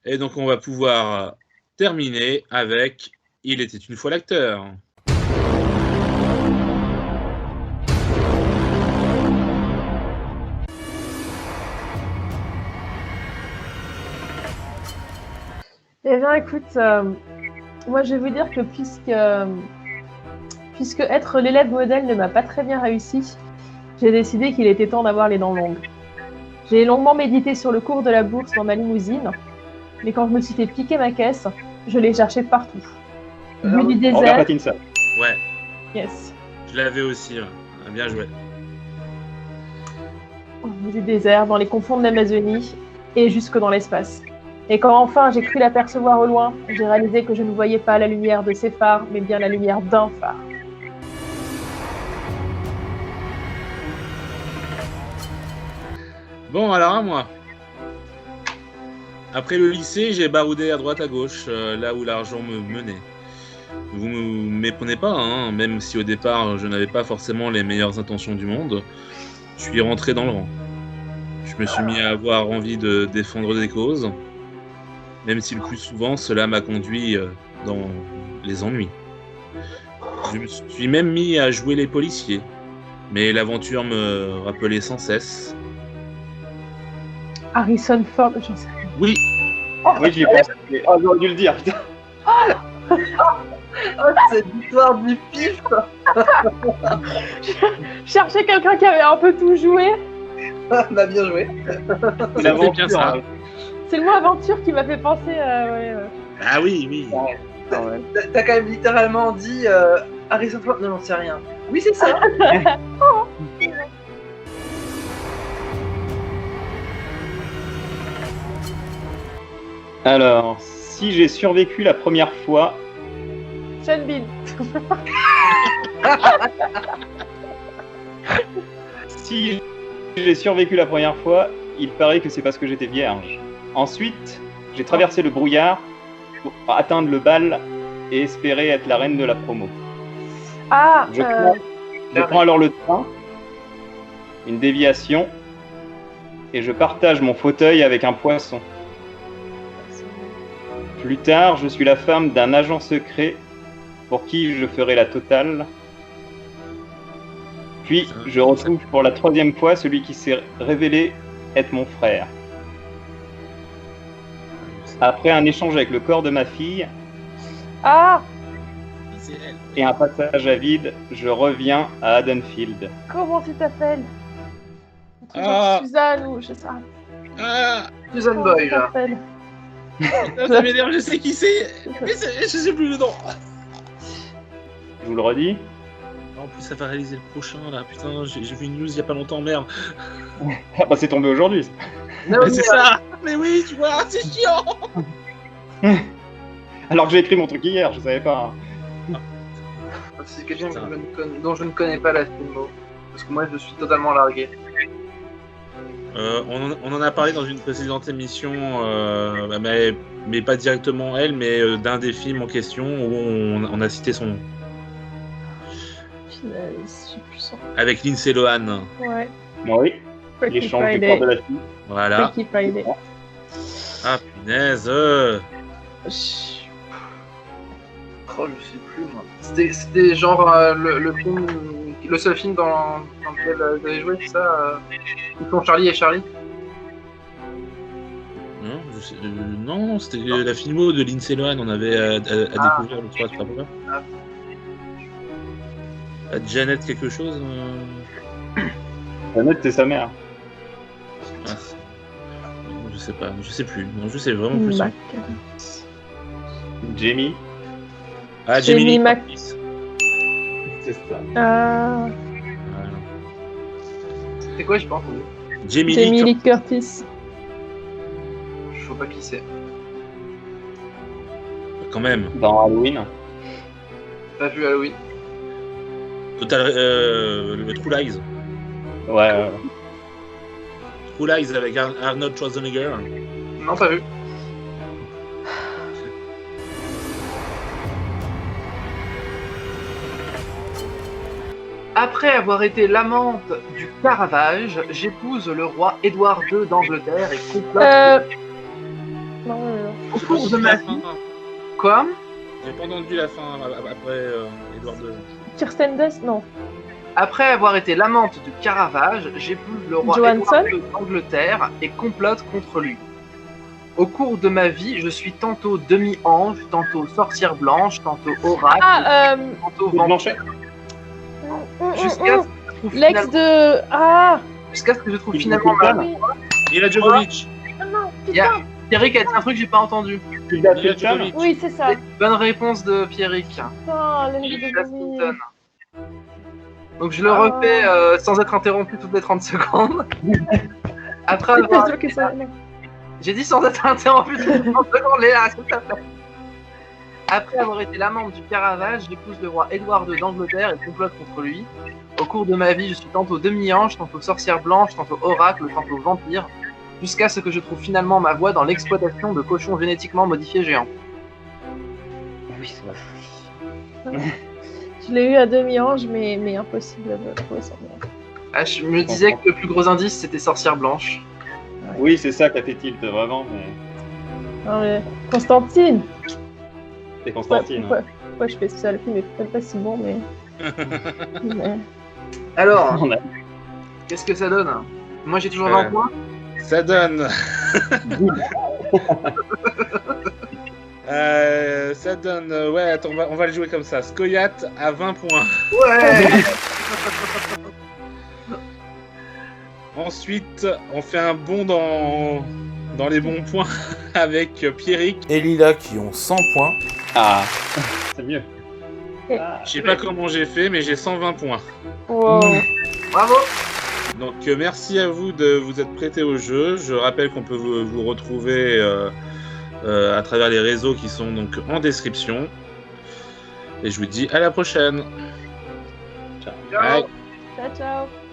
Et donc on va pouvoir terminer avec Il était une fois l'acteur. Eh bien, écoute, moi je vais vous dire que puisque être l'élève modèle ne m'a pas très bien réussi, j'ai décidé qu'il était temps d'avoir les dents longues. J'ai longuement médité sur le cours de la bourse dans ma limousine, mais quand je me suis fait piquer ma caisse, je l'ai cherché partout. Au bout du Robert désert. Pattinson. Ouais, Yes. je l'avais aussi. Bien joué. Au bout du désert, dans les confins de l'Amazonie et jusque dans l'espace. Et quand enfin j'ai cru l'apercevoir au loin, j'ai réalisé que je ne voyais pas la lumière de ses phares, mais bien la lumière d'un phare. Bon, alors à moi. Après le lycée, j'ai baroudé à droite à gauche, là où l'argent me menait. Vous me méprenez pas, hein, même si au départ je n'avais pas forcément les meilleures intentions du monde, je suis rentré dans le rang. Je me suis mis à avoir envie de défendre des causes, même si le plus souvent cela m'a conduit dans les ennuis. Je me suis même mis à jouer les policiers, mais l'aventure me rappelait sans cesse. Harrison Ford, j'en sais rien. Oui, Oui, j'y ai pensé. Oh, j'aurais dû le dire, putain. Oh, cette histoire du pif. Je cherchais quelqu'un qui avait un peu tout joué. Bah, bien joué. c'était bien ça. hein. C'est le mot aventure qui m'a fait penser à... Ah oui, oui. T'as quand même littéralement dit Harrison Ford. Non, c'est rien. Oui, c'est ça. Alors, si j'ai survécu la première fois, Sean Bean. si j'ai survécu la première fois, il paraît que c'est parce que j'étais vierge. Ensuite, j'ai traversé le brouillard pour atteindre le bal et espérer être la reine de la promo. Ah, Je prends alors le train, une déviation, et je partage mon fauteuil avec un poisson. Plus tard, je suis la femme d'un agent secret pour qui je ferai la totale. Puis, je retrouve pour la troisième fois celui qui s'est révélé être mon frère. Après un échange avec le corps de ma fille ah, C'est elle. et un passage à vide, je reviens à Haddonfield. comment tu t'appelles? Un truc Ah. comme Suzanne ou je sais pas. Ah, Susan Comment Boy, tu là. t'appelles? ça m'énerve, je sais qui c'est, mais je sais plus le nom. Je vous le redis. En plus, ça va réaliser le prochain là. Putain, j'ai vu une news il y a pas longtemps, merde. Ah bah c'est tombé aujourd'hui. Mais c'est ça. Mais oui, tu vois, c'est chiant. Alors que j'ai écrit mon truc hier, je savais pas. C'est quelqu'un Putain. dont je ne connais pas la filmo. Parce que moi, je suis totalement largué. On en a parlé dans une précédente émission, mais pas directement elle, mais d'un des films en question où on a cité son nom. Je sais plus son. Avec Lindsay Lohan. Ouais. Oui, Freaky l'échange du corps Friday. de la fille. Voilà. Freaky Friday. Ah punaise. Oh, je sais plus, moi. C'était genre le seul film dans lequel vous avez joué, c'est ça Ils font Charlie et Charlie. Non, non, c'était la filmo de Lindsay Lohan. On avait à découvrir le 3, c'est pas pourquoi. Janet quelque chose. Annette, c'est sa mère. Je sais pas, je sais plus. Non, je sais vraiment plus. Mac. Jamie. Ah, Jamie Jamie Lee Mac- Curtis. C'est ça. Ah, Voilà. C'était quoi, je pense Jamie Jamie Lee Lee Curtis. Je sais pas qui c'est. quand même. Dans Halloween. Pas vu Halloween. Total, le True Lies. Ouais. True Lies avec Arnold Schwarzenegger. Non, pas vu. Après avoir été l'amante du Caravage, j'épouse le roi Édouard II d'Angleterre et complote. Non, Au cours de ma vie. Quoi? J'ai pas entendu la fin après Edward II. Kirsten Dunst, non. Après avoir été l'amante de Caravage, j'épouse le roi Johansson Édouard II d'Angleterre et complote contre lui. Au cours de ma vie, je suis tantôt demi-ange, tantôt sorcière blanche, tantôt oracle, tantôt Blanchet. jusqu'à ce que je trouve L'ex finalement- de. Ah jusqu'à ce que je trouve Il finalement vous ma coupe oui. Mila Jovovich. Ah non, Il y a- putain. Pierrick a dit un truc que j'ai pas entendu. Hilda Mila Fulton. Jovovich. Oui, c'est ça. Bonne réponse de Pierrick. Putain, l'ex de Tilda Bobby. Swinton. Donc je le Ah. refais sans être interrompu toutes les 30 secondes. Après C'est avoir... pas sûr que ça. non. J'ai dit sans être interrompu toutes les 30 secondes, Léa, s'il te plaît. Après avoir été l'amante du Caravage, j'épouse le roi Édouard II d'Angleterre et complote contre lui. Au cours de ma vie, je suis tantôt demi-ange, tantôt sorcière blanche, tantôt oracle, tantôt vampire, jusqu'à ce que je trouve finalement ma voie dans l'exploitation de cochons génétiquement modifiés géants. Oui, c'est vrai. Je l'ai eu à demi-ange, mais impossible de trouver son nom. Ah, je me disais que le plus gros indice c'était sorcière blanche. Oui, c'est ça qui a fait tilt vraiment, mais Non, mais Constantine. c'est Constantine. Pourquoi je fais ça? Le film est peut-être pas si bon, mais. mais- Alors, On a- qu'est-ce que ça donne? Moi j'ai toujours Ouais. 20 points. Ça donne. Ça donne. Ouais, attends, on va le jouer comme ça. Skoyat à 20 points. Ouais. Ensuite, on fait un bond dans les bons points avec Pierrick. Et Lila qui ont 100 points. Ah, c'est mieux. Je sais pas comment j'ai fait, mais j'ai 120 points. Wow. Bravo. Donc merci à vous de vous être prêtés au jeu. Je rappelle qu'on peut vous retrouver à travers les réseaux qui sont donc en description. Et je vous dis à la prochaine. Ciao. Ciao. Bye. Ciao, ciao.